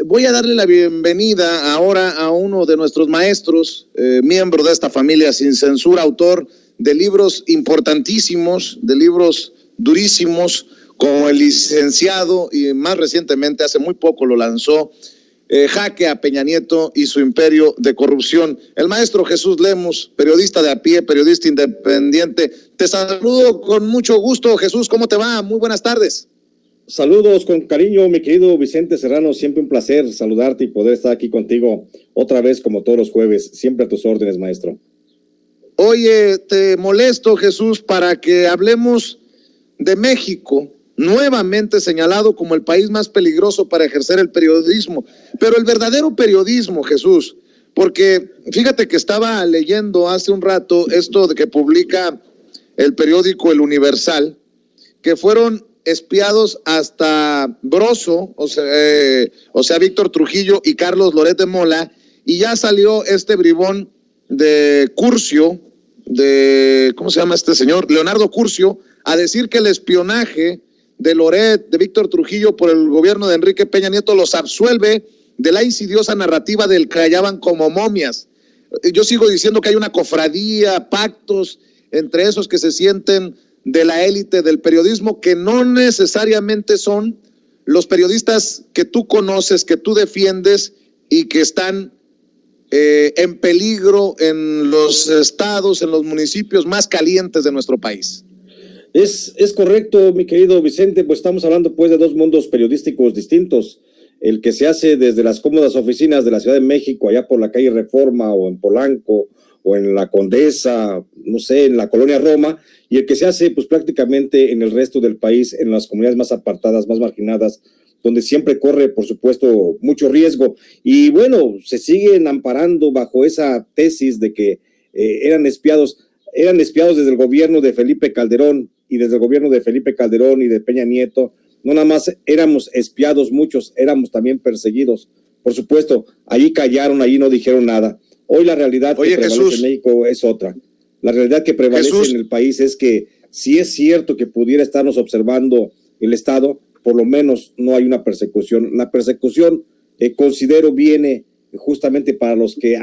Voy a darle la bienvenida ahora a uno de nuestros maestros, miembro de esta familia Sin Censura, autor de libros importantísimos, de libros durísimos, como El Licenciado, y más recientemente, hace muy poco lo lanzó, Jaque a Peña Nieto y su imperio de corrupción. El maestro Jesús Lemus, periodista de a pie, periodista independiente. Te saludo con mucho gusto, Jesús, ¿cómo te va? Muy buenas tardes. Saludos con cariño, mi querido Vicente Serrano, siempre un placer saludarte y poder estar aquí contigo otra vez como todos los jueves, siempre a tus órdenes, maestro. Oye, te molesto, Jesús, para que hablemos de México, nuevamente señalado como el país más peligroso para ejercer el periodismo, pero el verdadero periodismo, Jesús, porque fíjate que estaba leyendo hace un rato esto de que publica el periódico El Universal, que fueron espiados hasta Broso, o sea, Víctor Trujillo y Carlos Loret de Mola, y ya salió este bribón de Curcio, ¿cómo se llama este señor? Leonardo Curcio, a decir que el espionaje de Loret, de Víctor Trujillo por el gobierno de Enrique Peña Nieto los absuelve de la insidiosa narrativa del que hallaban como momias. Yo sigo diciendo que hay una cofradía, pactos entre esos que se sienten de la élite del periodismo, que no necesariamente son los periodistas que tú conoces, que tú defiendes y que están en peligro en los estados, en los municipios más calientes de nuestro país. Es correcto, mi querido Vicente, pues estamos hablando pues de dos mundos periodísticos distintos, el que se hace desde las cómodas oficinas de la Ciudad de México, allá por la calle Reforma o en Polanco o en la Condesa, no sé, en la colonia Roma, y el que se hace pues prácticamente en el resto del país, en las comunidades más apartadas, más marginadas, donde siempre corre, por supuesto, mucho riesgo. Y bueno, se siguen amparando bajo esa tesis de que eran espiados desde el gobierno de Felipe Calderón, y desde el gobierno de Felipe Calderón y de Peña Nieto, no nada más éramos espiados muchos, éramos también perseguidos. Por supuesto, allí callaron, allí no dijeron nada. Hoy la realidad que prevalece en México es otra. La realidad que prevalece en el país es que si es cierto que pudiera estarnos observando el Estado, por lo menos no hay una persecución. La persecución, considero, viene justamente para los que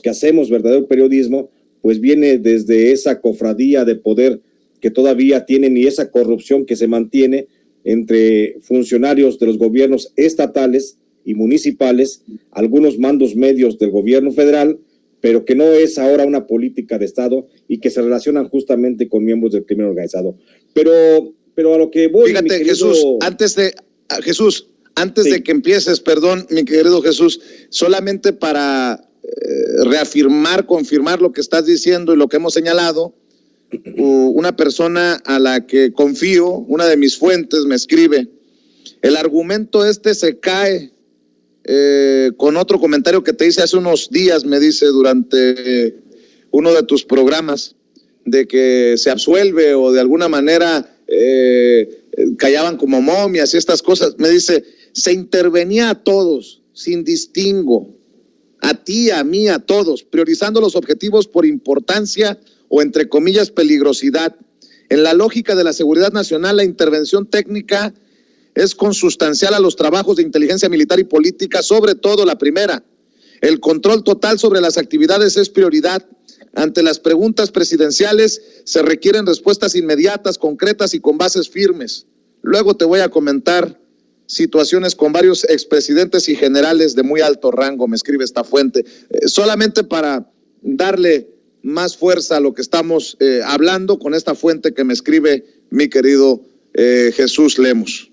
hacemos verdadero periodismo, pues viene desde esa cofradía de poder que todavía tienen y esa corrupción que se mantiene entre funcionarios de los gobiernos estatales y municipales, algunos mandos medios del gobierno federal, pero que no es ahora una política de Estado y que se relacionan justamente con miembros del crimen organizado. Pero a lo que voy... Fíjate, mi querido... Jesús, antes de que empieces, perdón, mi querido Jesús, solamente para reafirmar, confirmar lo que estás diciendo y lo que hemos señalado, una persona a la que confío, una de mis fuentes, me escribe, el argumento se cae con otro comentario que te hice hace unos días, me dice, durante uno de tus programas, de que se absuelve o de alguna manera callaban como momias y estas cosas. Me dice, se intervenía a todos, sin distingo, a ti, a mí, a todos, priorizando los objetivos por importancia o, entre comillas, peligrosidad. En la lógica de la seguridad nacional, la intervención técnica es consustancial a los trabajos de inteligencia militar y política, sobre todo la primera. El control total sobre las actividades es prioridad. Ante las preguntas presidenciales se requieren respuestas inmediatas, concretas y con bases firmes. Luego te voy a comentar situaciones con varios expresidentes y generales de muy alto rango, me escribe esta fuente. Solamente para darle más fuerza a lo que estamos hablando con esta fuente que me escribe mi querido Jesús Lemus.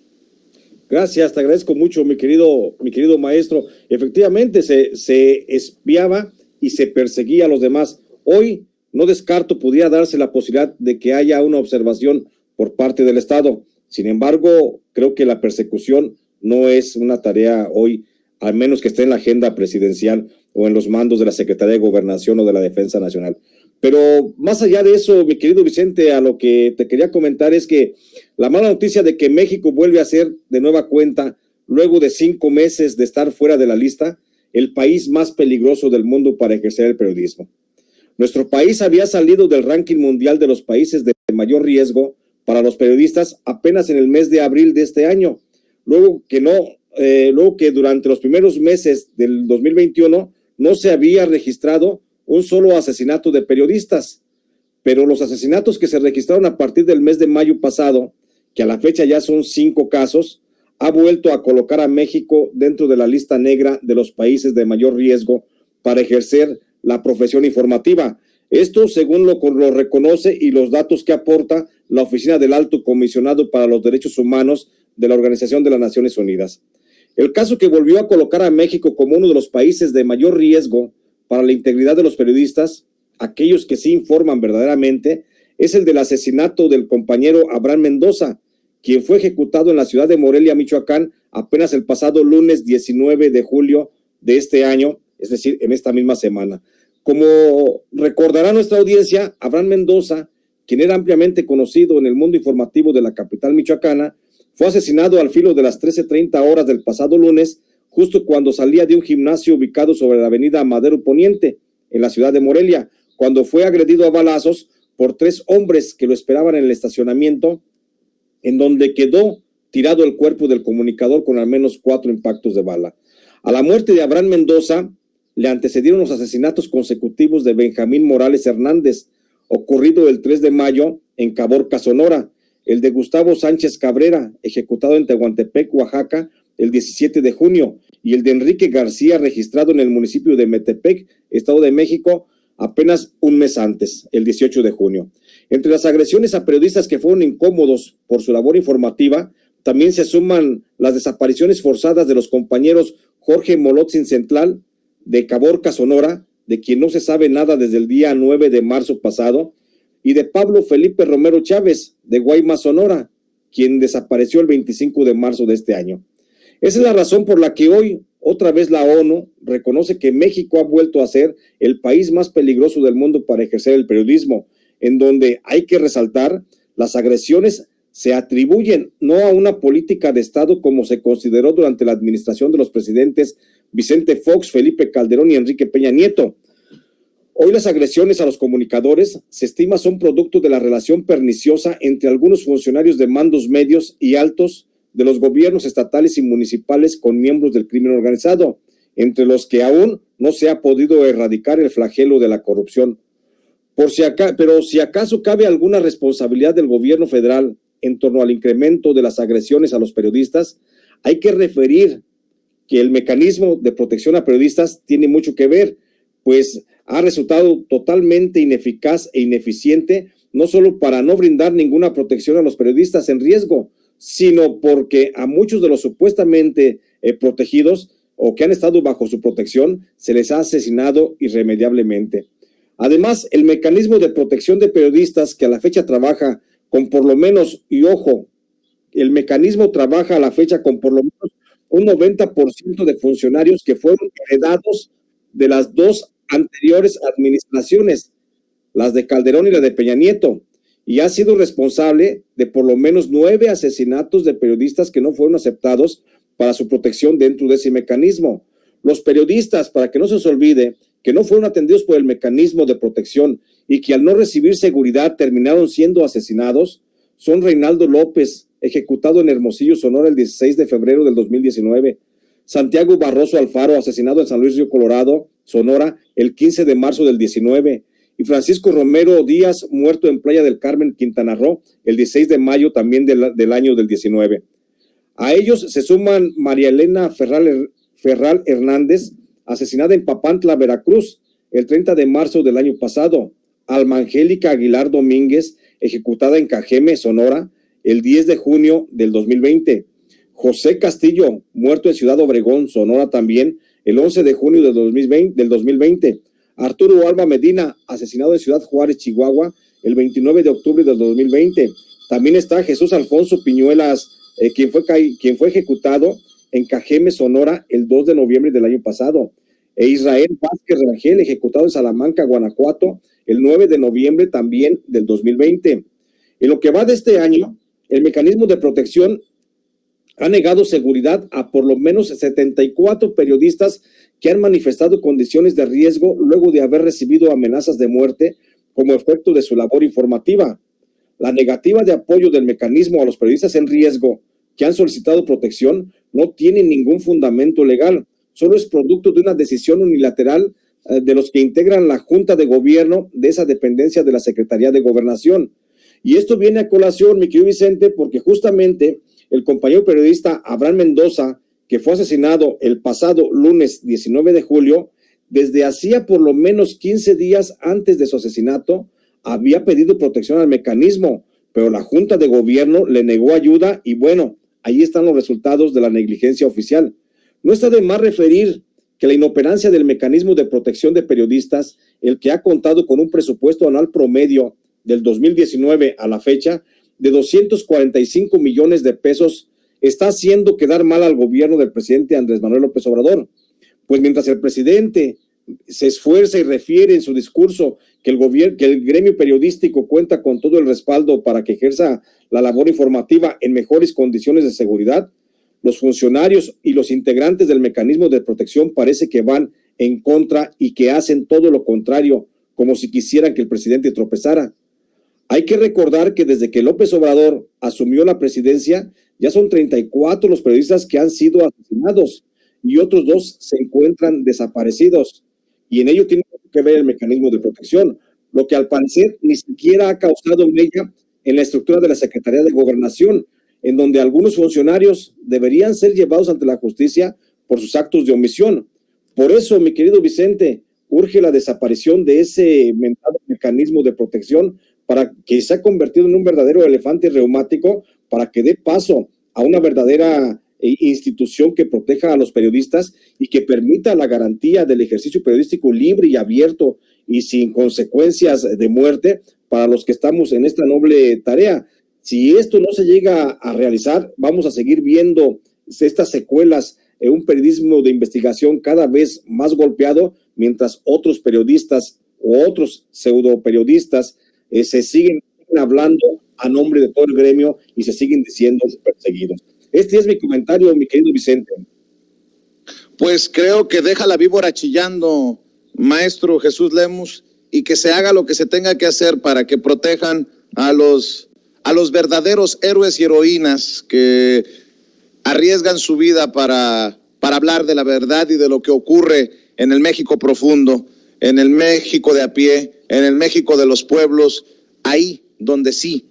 Gracias, te agradezco mucho, mi querido maestro. Efectivamente, se espiaba y se perseguía a los demás. Hoy no descarto pudiera darse la posibilidad de que haya una observación por parte del Estado. Sin embargo, creo que la persecución no es una tarea hoy, al menos que esté en la agenda presidencial o en los mandos de la Secretaría de Gobernación o de la Defensa Nacional. Pero más allá de eso, mi querido Vicente, a lo que te quería comentar es que la mala noticia de que México vuelve a ser de nueva cuenta, luego de 5 meses de estar fuera de la lista, el país más peligroso del mundo para ejercer el periodismo. Nuestro país había salido del ranking mundial de los países de mayor riesgo para los periodistas apenas en el mes de abril de este año, luego que no luego que durante los primeros meses del 2021 no se había registrado un solo asesinato de periodistas, pero los asesinatos que se registraron a partir del mes de mayo pasado, que a la fecha ya son 5 casos, ha vuelto a colocar a México dentro de la lista negra de los países de mayor riesgo para ejercer la profesión informativa. Esto según lo reconoce y los datos que aporta la Oficina del Alto Comisionado para los Derechos Humanos de la Organización de las Naciones Unidas. El caso que volvió a colocar a México como uno de los países de mayor riesgo para la integridad de los periodistas, aquellos que sí informan verdaderamente, es el del asesinato del compañero Abraham Mendoza, quien fue ejecutado en la ciudad de Morelia, Michoacán, apenas el pasado lunes 19 de julio de este año, es decir, en esta misma semana. Como recordará nuestra audiencia, Abraham Mendoza, quien era ampliamente conocido en el mundo informativo de la capital michoacana, fue asesinado al filo de las 13:30 horas del pasado lunes, justo cuando salía de un gimnasio ubicado sobre la avenida Madero Poniente, en la ciudad de Morelia, cuando fue agredido a balazos por 3 hombres que lo esperaban en el estacionamiento, en donde quedó tirado el cuerpo del comunicador con al menos 4 impactos de bala. A la muerte de Abraham Mendoza le antecedieron los asesinatos consecutivos de Benjamín Morales Hernández, ocurrido el 3 de mayo en Caborca, Sonora, el de Gustavo Sánchez Cabrera, ejecutado en Tehuantepec, Oaxaca, el 17 de junio, y el de Enrique García, registrado en el municipio de Metepec, Estado de México, apenas un mes antes, el 18 de junio. Entre las agresiones a periodistas que fueron incómodos por su labor informativa, también se suman las desapariciones forzadas de los compañeros Jorge Molotzin Central, de Caborca, Sonora, de quien no se sabe nada desde el día 9 de marzo pasado, y de Pablo Felipe Romero Chávez, de Guaymas, Sonora, quien desapareció el 25 de marzo de este año. Esa es la razón por la que hoy, otra vez la ONU reconoce que México ha vuelto a ser el país más peligroso del mundo para ejercer el periodismo, en donde hay que resaltar, las agresiones se atribuyen no a una política de Estado como se consideró durante la administración de los presidentes Vicente Fox, Felipe Calderón y Enrique Peña Nieto. Hoy las agresiones a los comunicadores se estima son producto de la relación perniciosa entre algunos funcionarios de mandos medios y altos de los gobiernos estatales y municipales con miembros del crimen organizado, entre los que aún no se ha podido erradicar el flagelo de la corrupción. Pero si acaso cabe alguna responsabilidad del gobierno federal en torno al incremento de las agresiones a los periodistas, hay que referir que el mecanismo de protección a periodistas tiene mucho que ver, pues ha resultado totalmente ineficaz e ineficiente, no solo para no brindar ninguna protección a los periodistas en riesgo, sino porque a muchos de los supuestamente protegidos o que han estado bajo su protección se les ha asesinado irremediablemente. Además, el mecanismo de protección de periodistas que a la fecha trabaja con por lo menos, y ojo, el mecanismo trabaja a la fecha con por lo menos un 90% de funcionarios que fueron heredados de las 2 anteriores administraciones, las de Calderón y la de Peña Nieto, y ha sido responsable de por lo menos 9 asesinatos de periodistas que no fueron aceptados para su protección dentro de ese mecanismo. Los periodistas, para que no se os olvide, que no fueron atendidos por el mecanismo de protección y que al no recibir seguridad terminaron siendo asesinados, son Reinaldo López, ejecutado en Hermosillo, Sonora, el 16 de febrero del 2019, Santiago Barroso Alfaro, asesinado en San Luis Río Colorado, Sonora, el 15 de marzo del 19, y Francisco Romero Díaz, muerto en Playa del Carmen, Quintana Roo, el 16 de mayo también del año del 19. A ellos se suman María Elena Ferral Hernández, asesinada en Papantla, Veracruz, el 30 de marzo del año pasado, Alma Angélica Aguilar Domínguez, ejecutada en Cajeme, Sonora, el 10 de junio del 2020, José Castillo, muerto en Ciudad Obregón, Sonora también, el 11 de junio del 2020, Arturo Alba Medina, asesinado en Ciudad Juárez, Chihuahua, el 29 de octubre del 2020. También está Jesús Alfonso Piñuelas, quien fue ejecutado en Cajeme, Sonora, el 2 de noviembre del año pasado. E Israel Vázquez Rangel, ejecutado en Salamanca, Guanajuato, el 9 de noviembre también del 2020. En lo que va de este año, el mecanismo de protección ha negado seguridad a por lo menos 74 periodistas que han manifestado condiciones de riesgo luego de haber recibido amenazas de muerte como efecto de su labor informativa. La negativa de apoyo del mecanismo a los periodistas en riesgo que han solicitado protección no tienen ningún fundamento legal, solo es producto de una decisión unilateral de los que integran la Junta de Gobierno de esa dependencia de la Secretaría de Gobernación. Y esto viene a colación, mi querido Vicente, porque justamente el compañero periodista Abraham Mendoza, que fue asesinado el pasado lunes 19 de julio, desde hacía por lo menos 15 días antes de su asesinato, había pedido protección al mecanismo, pero la Junta de Gobierno le negó ayuda y bueno, ahí están los resultados de la negligencia oficial. No está de más referir que la inoperancia del mecanismo de protección de periodistas, el que ha contado con un presupuesto anual promedio del 2019 a la fecha de 245 millones de pesos, está haciendo quedar mal al gobierno del presidente Andrés Manuel López Obrador. Pues mientras el presidente se esfuerza y refiere en su discurso que el gremio periodístico cuenta con todo el respaldo para que ejerza la labor informativa en mejores condiciones de seguridad, los funcionarios y los integrantes del mecanismo de protección parece que van en contra y que hacen todo lo contrario, como si quisieran que el presidente tropezara. Hay que recordar que desde que López Obrador asumió la presidencia, ya son 34 los periodistas que han sido asesinados y otros 2 se encuentran desaparecidos. Y en ello tiene que ver el mecanismo de protección, lo que al parecer ni siquiera ha causado mella en la estructura de la Secretaría de Gobernación, en donde algunos funcionarios deberían ser llevados ante la justicia por sus actos de omisión. Por eso, mi querido Vicente, urge la desaparición de ese mentado mecanismo de protección para que se ha convertido en un verdadero elefante reumático para que dé paso a una verdadera institución que proteja a los periodistas y que permita la garantía del ejercicio periodístico libre y abierto y sin consecuencias de muerte para los que estamos en esta noble tarea. Si esto no se llega a realizar, vamos a seguir viendo estas secuelas, un periodismo de investigación cada vez más golpeado, mientras otros periodistas o otros pseudo periodistas se siguen hablando a nombre de todo el gremio y se siguen diciendo perseguidos. Este es mi comentario, mi querido Vicente. Pues creo que deja la víbora chillando, maestro Jesús Lemus, y que se haga lo que se tenga que hacer para que protejan a los verdaderos héroes y heroínas que arriesgan su vida para hablar de la verdad y de lo que ocurre en el México profundo, en el México de a pie, en el México de los pueblos, ahí donde sí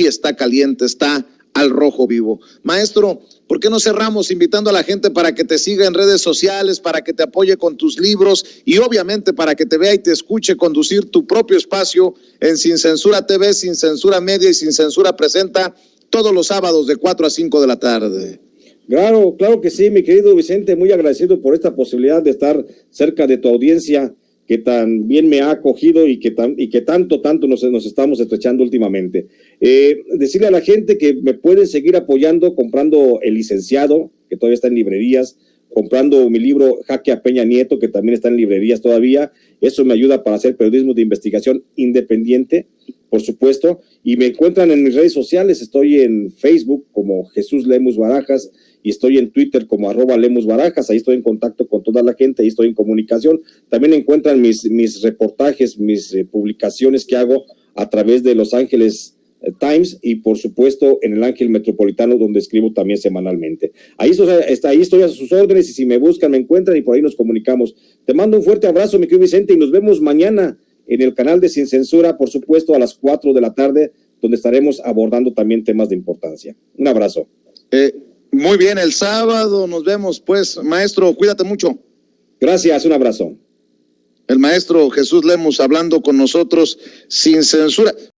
está caliente, está al rojo vivo. Maestro, ¿por qué no cerramos invitando a la gente para que te siga en redes sociales, para que te apoye con tus libros y obviamente para que te vea y te escuche conducir tu propio espacio en Sin Censura TV, Sin Censura Media y Sin Censura Presenta todos los sábados de 4 a 5 de la tarde? Claro que sí, mi querido Vicente, muy agradecido por esta posibilidad de estar cerca de tu audiencia que tan bien me ha acogido y que tanto nos estamos estrechando últimamente. Decirle a la gente que me pueden seguir apoyando comprando El Licenciado, que todavía está en librerías, comprando mi libro Jaque a Peña Nieto, que también está en librerías todavía. Eso me ayuda para hacer periodismo de investigación independiente, por supuesto, y me encuentran en mis redes sociales. Estoy en Facebook como Jesús Lemus Barajas y estoy en Twitter como @Lemus Barajas. Ahí estoy en contacto con toda la gente, ahí estoy en comunicación. También encuentran mis reportajes, mis publicaciones que hago a través de Los Ángeles Times y por supuesto en el Ángel Metropolitano, donde escribo también semanalmente. Ahí estoy a sus órdenes y si me buscan me encuentran y por ahí nos comunicamos. Te mando un fuerte abrazo, mi querido Vicente, y nos vemos mañana en el canal de Sin Censura, por supuesto a las 4 de la tarde, donde estaremos abordando también temas de importancia. Un abrazo. Muy bien, el sábado nos vemos, pues, maestro, cuídate mucho. Gracias, un abrazo. El maestro Jesús Lemus hablando con nosotros sin censura.